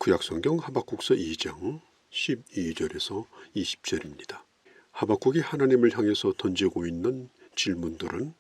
구약성경 하박국서 2장 12절에서 20절입니다. 하박국이 하나님을 향해서 던지고 있는 질문들은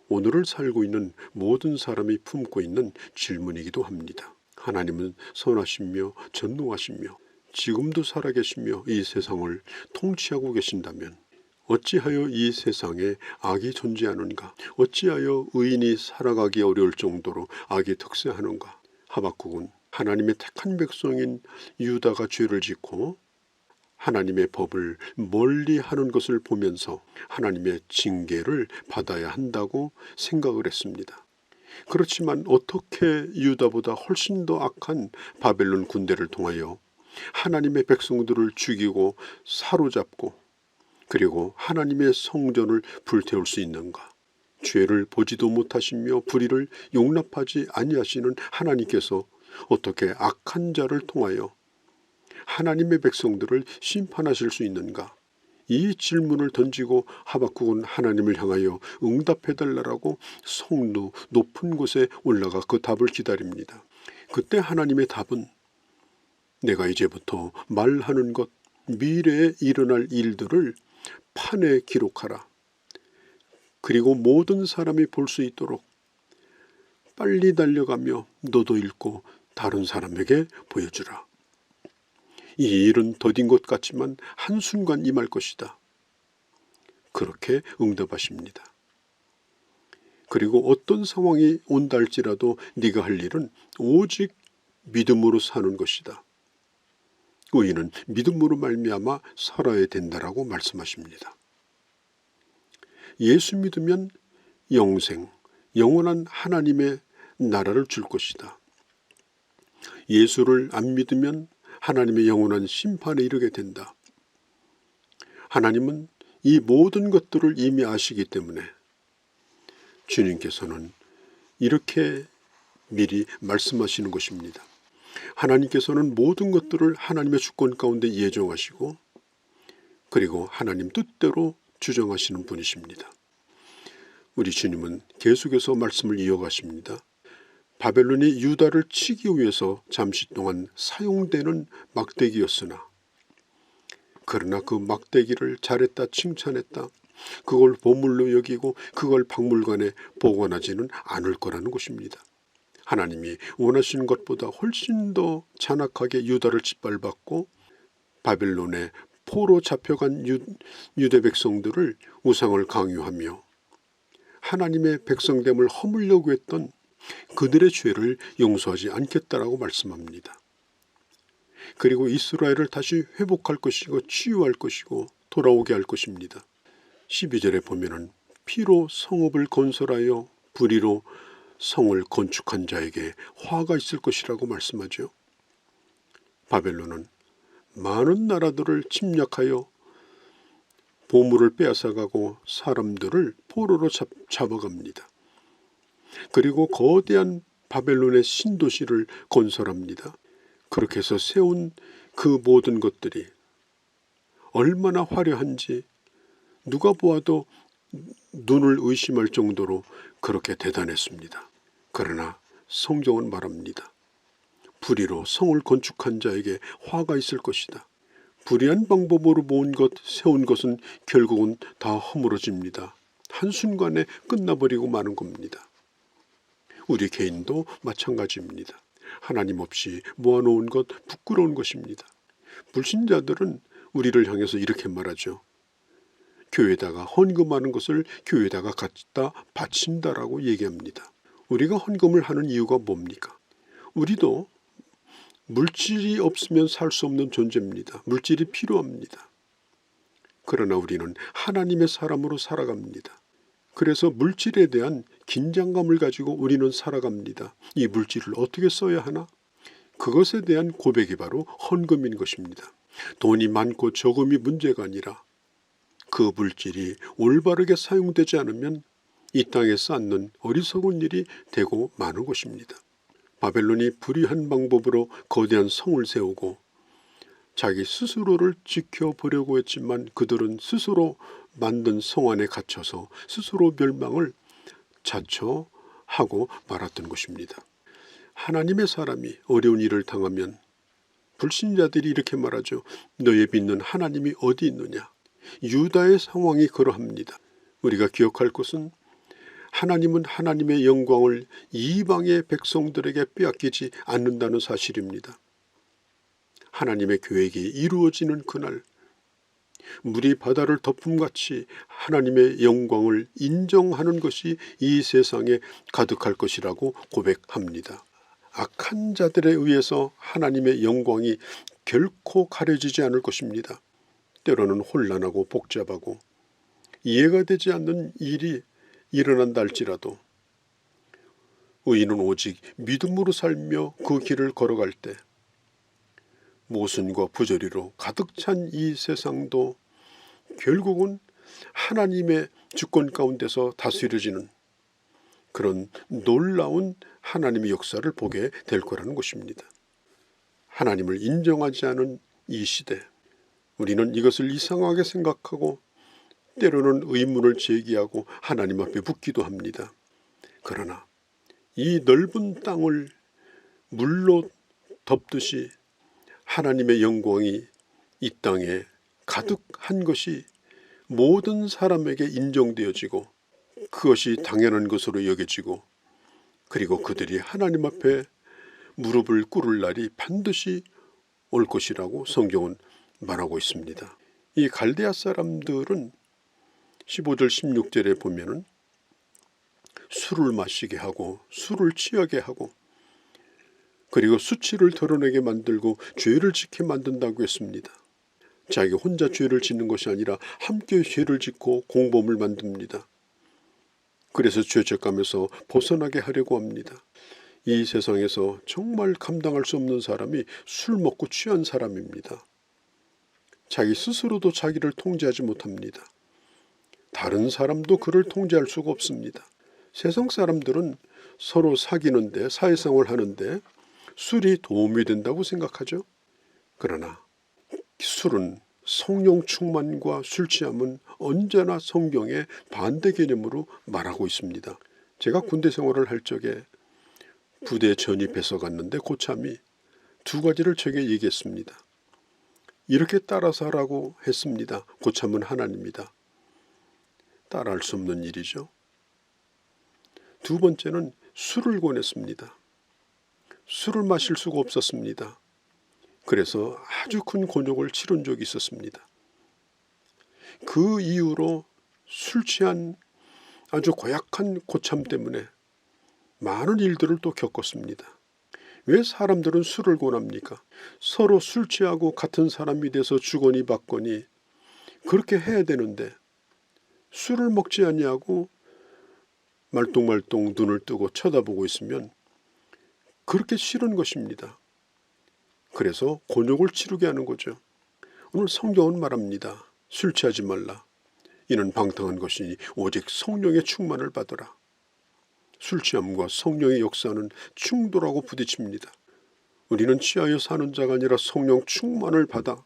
오늘을 살고 있는 모든 사람이 품고 있는 질문이기도 합니다. 하나님은 선하시며 전능하시며 지금도 살아계시며 이 세상을 통치하고 계신다면 어찌하여 이 세상에 악이 존재하는가? 어찌하여 의인이 살아가기 어려울 정도로 악이 득세하는가? 하박국은 하나님의 택한 백성인 유다가 죄를 짓고 하나님의 법을 멀리하는 것을 보면서 하나님의 징계를 받아야 한다고 생각을 했습니다. 그렇지만 어떻게 유다보다 훨씬 더 악한 바벨론 군대를 통하여 하나님의 백성들을 죽이고 사로잡고 그리고 하나님의 성전을 불태울 수 있는가? 죄를 보지도 못하시며 불의를 용납하지 아니하시는 하나님께서 어떻게 악한 자를 통하여 하나님의 백성들을 심판하실 수 있는가? 이 질문을 던지고 하박국은 하나님을 향하여 응답해달라고 성루 높은 곳에 올라가 그 답을 기다립니다. 그때 하나님의 답은 내가 이제부터 말하는 것, 미래에 일어날 일들을 판에 기록하라. 그리고 모든 사람이 볼 수 있도록 빨리 달려가며 너도 읽고 다른 사람에게 보여주라. 이 일은 더딘 것 같지만 한순간 임할 것이다. 그렇게 응답하십니다. 그리고 어떤 상황이 온다 할지라도 네가 할 일은 오직 믿음으로 사는 것이다. 의인은 믿음으로 말미암아 살아야 된다라고 말씀하십니다. 예수 믿으면 영생, 영원한 하나님의 나라를 줄 것이다. 예수를 안 믿으면 하나님의 영원한 심판에 이르게 된다. 하나님은 이 모든 것들을 이미 아시기 때문에 주님께서는 이렇게 미리 말씀하시는 것입니다. 하나님께서는 모든 것들을 하나님의 주권 가운데 예정하시고 그리고 하나님 뜻대로 주정하시는 분이십니다. 우리 주님은 계속해서 말씀을 이어가십니다. 바벨론이 유다를 치기 위해서 잠시 동안 사용되는 막대기였으나 그러나 그 막대기를 잘했다 칭찬했다 그걸 보물로 여기고 그걸 박물관에 보관하지는 않을 거라는 것입니다. 하나님이 원하시는 것보다 훨씬 더 잔악하게 유다를 짓밟았고 바벨론에 포로 잡혀간 유대 백성들을 우상을 강요하며 하나님의 백성됨을 허물려고 했던 그들의 죄를 용서하지 않겠다라고 말씀합니다. 그리고 이스라엘을 다시 회복할 것이고 치유할 것이고 돌아오게 할 것입니다. 12절에 보면은 피로 성읍을 건설하여 불의로 성을 건축한 자에게 화가 있을 것이라고 말씀하죠. 바벨론은 많은 나라들을 침략하여 보물을 빼앗아가고 사람들을 포로로 잡아갑니다. 그리고 거대한 바벨론의 신도시를 건설합니다. 그렇게 해서 세운 그 모든 것들이 얼마나 화려한지 누가 보아도 눈을 의심할 정도로 그렇게 대단했습니다. 그러나 성경은 말합니다. 불의로 성을 건축한 자에게 화가 있을 것이다. 불의한 방법으로 모은 것, 세운 것은 결국은 다 허물어집니다. 한순간에 끝나버리고 마는 겁니다. 우리 개인도 마찬가지입니다. 하나님 없이 모아놓은 것 부끄러운 것입니다. 불신자들은 우리를 향해서 이렇게 말하죠. 교회에다가 헌금하는 것을 교회에다가 갖다 바친다라고 얘기합니다. 우리가 헌금을 하는 이유가 뭡니까? 우리도 물질이 없으면 살 수 없는 존재입니다. 물질이 필요합니다. 그러나 우리는 하나님의 사람으로 살아갑니다. 그래서 물질에 대한 긴장감을 가지고 우리는 살아갑니다. 이 물질을 어떻게 써야 하나? 그것에 대한 고백이 바로 헌금인 것입니다. 돈이 많고 적음이 문제가 아니라 그 물질이 올바르게 사용되지 않으면 이 땅에 쌓는 어리석은 일이 되고 마는 것입니다. 바벨론이 불의한 방법으로 거대한 성을 세우고 자기 스스로를 지켜보려고 했지만 그들은 스스로 만든 성 안에 갇혀서 스스로 멸망을 자처하고 말았던 것입니다. 하나님의 사람이 어려운 일을 당하면 불신자들이 이렇게 말하죠. 너의 믿는 하나님이 어디 있느냐. 유다의 상황이 그러합니다. 우리가 기억할 것은 하나님은 하나님의 영광을 이방의 백성들에게 빼앗기지 않는다는 사실입니다. 하나님의 계획이 이루어지는 그날 물이 바다를 덮음같이 하나님의 영광을 인정하는 것이 이 세상에 가득할 것이라고 고백합니다. 악한 자들에 의해서 하나님의 영광이 결코 가려지지 않을 것입니다. 때로는 혼란하고 복잡하고 이해가 되지 않는 일이 일어난다 할지라도 의인은 오직 믿음으로 살며 그 길을 걸어갈 때 모순과 부조리로 가득 찬 이 세상도 결국은 하나님의 주권 가운데서 다스려지는 그런 놀라운 하나님의 역사를 보게 될 거라는 것입니다. 하나님을 인정하지 않은 이 시대, 우리는 이것을 이상하게 생각하고 때로는 의문을 제기하고 하나님 앞에 묻기도 합니다. 그러나 이 넓은 땅을 물로 덮듯이 하나님의 영광이 이 땅에 가득한 것이 모든 사람에게 인정되어지고 그것이 당연한 것으로 여겨지고 그리고 그들이 하나님 앞에 무릎을 꿇을 날이 반드시 올 것이라고 성경은 말하고 있습니다. 이 갈대아 사람들은 15절 16절에 보면은 술을 마시게 하고 술을 취하게 하고 그리고 수치를 드러내게 만들고 죄를 짓게 만든다고 했습니다. 자기 혼자 죄를 짓는 것이 아니라 함께 죄를 짓고 공범을 만듭니다. 그래서 죄책감에서 벗어나게 하려고 합니다. 이 세상에서 정말 감당할 수 없는 사람이 술 먹고 취한 사람입니다. 자기 스스로도 자기를 통제하지 못합니다. 다른 사람도 그를 통제할 수가 없습니다. 세상 사람들은 서로 사귀는데 사회생활을 하는데 술이 도움이 된다고 생각하죠. 그러나 술은 성령 충만과 술 취함은 언제나 성경의 반대 개념으로 말하고 있습니다. 제가 군대 생활을 할 적에 부대 전입해서 갔는데 고참이 두 가지를 제게 얘기했습니다. 이렇게 따라서 하라고 했습니다. 고참은 하나님이다. 따라할 수 없는 일이죠. 두 번째는 술을 권했습니다. 술을 마실 수가 없었습니다. 그래서 아주 큰 곤욕을 치른 적이 있었습니다. 그 이후로 술 취한 아주 고약한 고참 때문에 많은 일들을 또 겪었습니다. 왜 사람들은 술을 권합니까? 서로 술 취하고 같은 사람이 돼서 주거니 받거니 그렇게 해야 되는데 술을 먹지 아니하고 말똥말똥 눈을 뜨고 쳐다보고 있으면 그렇게 싫은 것입니다. 그래서 곤욕을 치르게 하는 거죠. 오늘 성경은 말합니다. 술 취하지 말라. 이는 방탕한 것이니 오직 성령의 충만을 받으라. 술 취함과 성령의 역사는 충돌하고 부딪힙니다. 우리는 취하여 사는 자가 아니라 성령 충만을 받아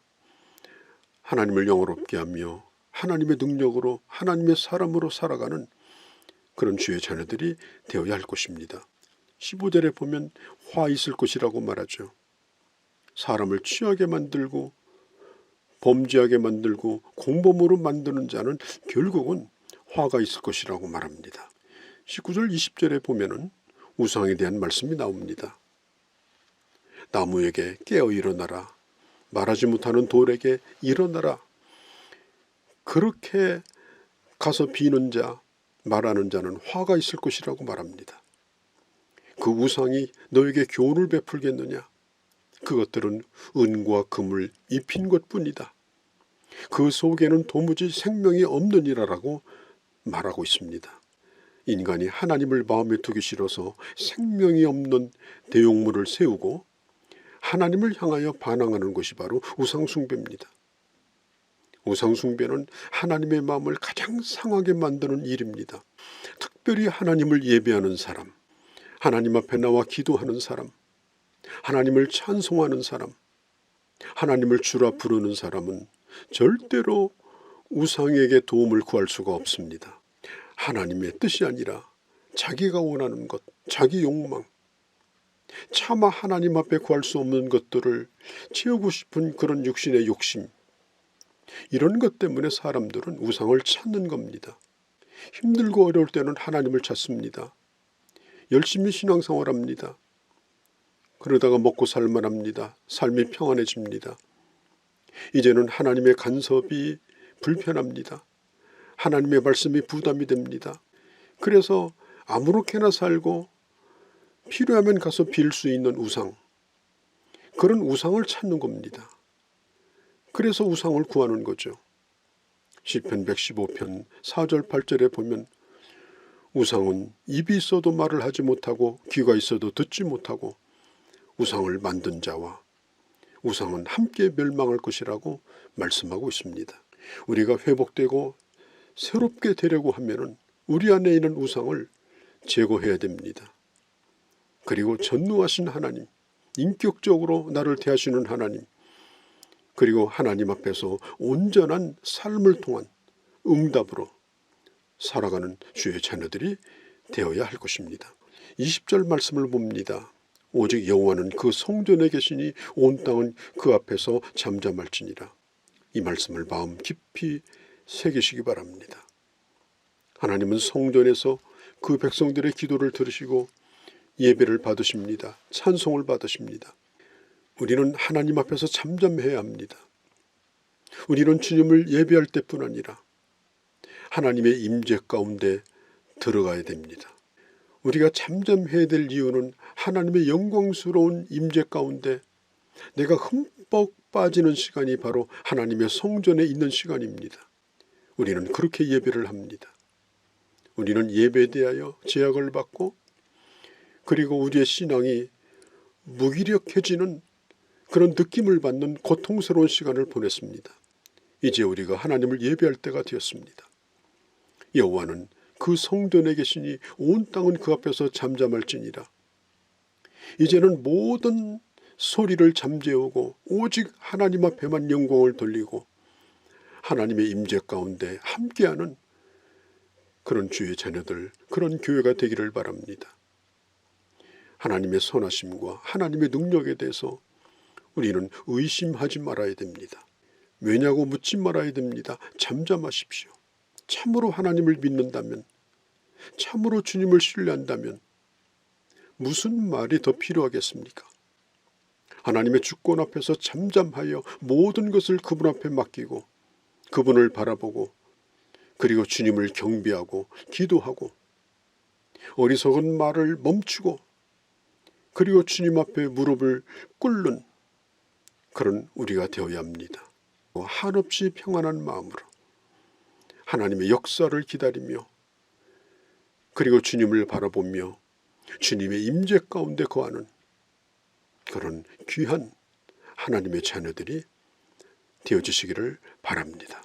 하나님을 영화롭게 하며 하나님의 능력으로 하나님의 사람으로 살아가는 그런 주의 자녀들이 되어야 할 것입니다. 15절에 보면 화 있을 것이라고 말하죠. 사람을 취하게 만들고 범죄하게 만들고 공범으로 만드는 자는 결국은 화가 있을 것이라고 말합니다. 19절 20절에 보면은 우상에 대한 말씀이 나옵니다. 나무에게 깨어 일어나라. 말하지 못하는 돌에게 일어나라. 그렇게 가서 비는 자, 말하는 자는 화가 있을 것이라고 말합니다. 그 우상이 너에게 교훈을 베풀겠느냐? 그것들은 은과 금을 입힌 것뿐이다. 그 속에는 도무지 생명이 없느니라라고 말하고 있습니다. 인간이 하나님을 마음에 두기 싫어서 생명이 없는 대용물을 세우고 하나님을 향하여 반항하는 것이 바로 우상숭배입니다. 우상숭배는 하나님의 마음을 가장 상하게 만드는 일입니다. 특별히 하나님을 예배하는 사람, 하나님 앞에 나와 기도하는 사람, 하나님을 찬송하는 사람, 하나님을 주라 부르는 사람은 절대로 우상에게 도움을 구할 수가 없습니다. 하나님의 뜻이 아니라 자기가 원하는 것, 자기 욕망, 차마 하나님 앞에 구할 수 없는 것들을 채우고 싶은 그런 육신의 욕심, 이런 것 때문에 사람들은 우상을 찾는 겁니다. 힘들고 어려울 때는 하나님을 찾습니다. 열심히 신앙생활합니다. 그러다가 먹고 살만합니다. 삶이 평안해집니다. 이제는 하나님의 간섭이 불편합니다. 하나님의 말씀이 부담이 됩니다. 그래서 아무렇게나 살고 필요하면 가서 빌 수 있는 우상, 그런 우상을 찾는 겁니다. 그래서 우상을 구하는 거죠. 시편 115편 4절 8절에 보면 우상은 입이 있어도 말을 하지 못하고 귀가 있어도 듣지 못하고 우상을 만든 자와 우상은 함께 멸망할 것이라고 말씀하고 있습니다. 우리가 회복되고 새롭게 되려고 하면은 우리 안에 있는 우상을 제거해야 됩니다. 그리고 전능하신 하나님, 인격적으로 나를 대하시는 하나님, 그리고 하나님 앞에서 온전한 삶을 통한 응답으로 살아가는 주의 자녀들이 되어야 할 것입니다. 20절 말씀을 봅니다. 오직 여호와는 그 성전에 계시니 온 땅은 그 앞에서 잠잠할지니라. 이 말씀을 마음 깊이 새기시기 바랍니다. 하나님은 성전에서 그 백성들의 기도를 들으시고 예배를 받으십니다. 찬송을 받으십니다. 우리는 하나님 앞에서 잠잠해야 합니다. 우리는 주님을 예배할 때뿐 아니라 하나님의 임재 가운데 들어가야 됩니다. 우리가 잠잠해야 될 이유는 하나님의 영광스러운 임재 가운데 내가 흠뻑 빠지는 시간이 바로 하나님의 성전에 있는 시간입니다. 우리는 그렇게 예배를 합니다. 우리는 예배에 대하여 제약을 받고 그리고 우리의 신앙이 무기력해지는 그런 느낌을 받는 고통스러운 시간을 보냈습니다. 이제 우리가 하나님을 예배할 때가 되었습니다. 여호와는 그 성전에 계시니 온 땅은 그 앞에서 잠잠할지니라. 이제는 모든 소리를 잠재우고 오직 하나님 앞에만 영광을 돌리고 하나님의 임재 가운데 함께하는 그런 주의 자녀들, 그런 교회가 되기를 바랍니다. 하나님의 선하심과 하나님의 능력에 대해서 우리는 의심하지 말아야 됩니다. 왜냐고 묻지 말아야 됩니다. 잠잠하십시오. 참으로 하나님을 믿는다면, 참으로 주님을 신뢰한다면 무슨 말이 더 필요하겠습니까? 하나님의 주권 앞에서 잠잠하여 모든 것을 그분 앞에 맡기고 그분을 바라보고 그리고 주님을 경배하고 기도하고 어리석은 말을 멈추고 그리고 주님 앞에 무릎을 꿇는 그런 우리가 되어야 합니다. 한없이 평안한 마음으로 하나님의 역사를 기다리며 그리고 주님을 바라보며 주님의 임재 가운데 거하는 그런 귀한 하나님의 자녀들이 되어주시기를 바랍니다.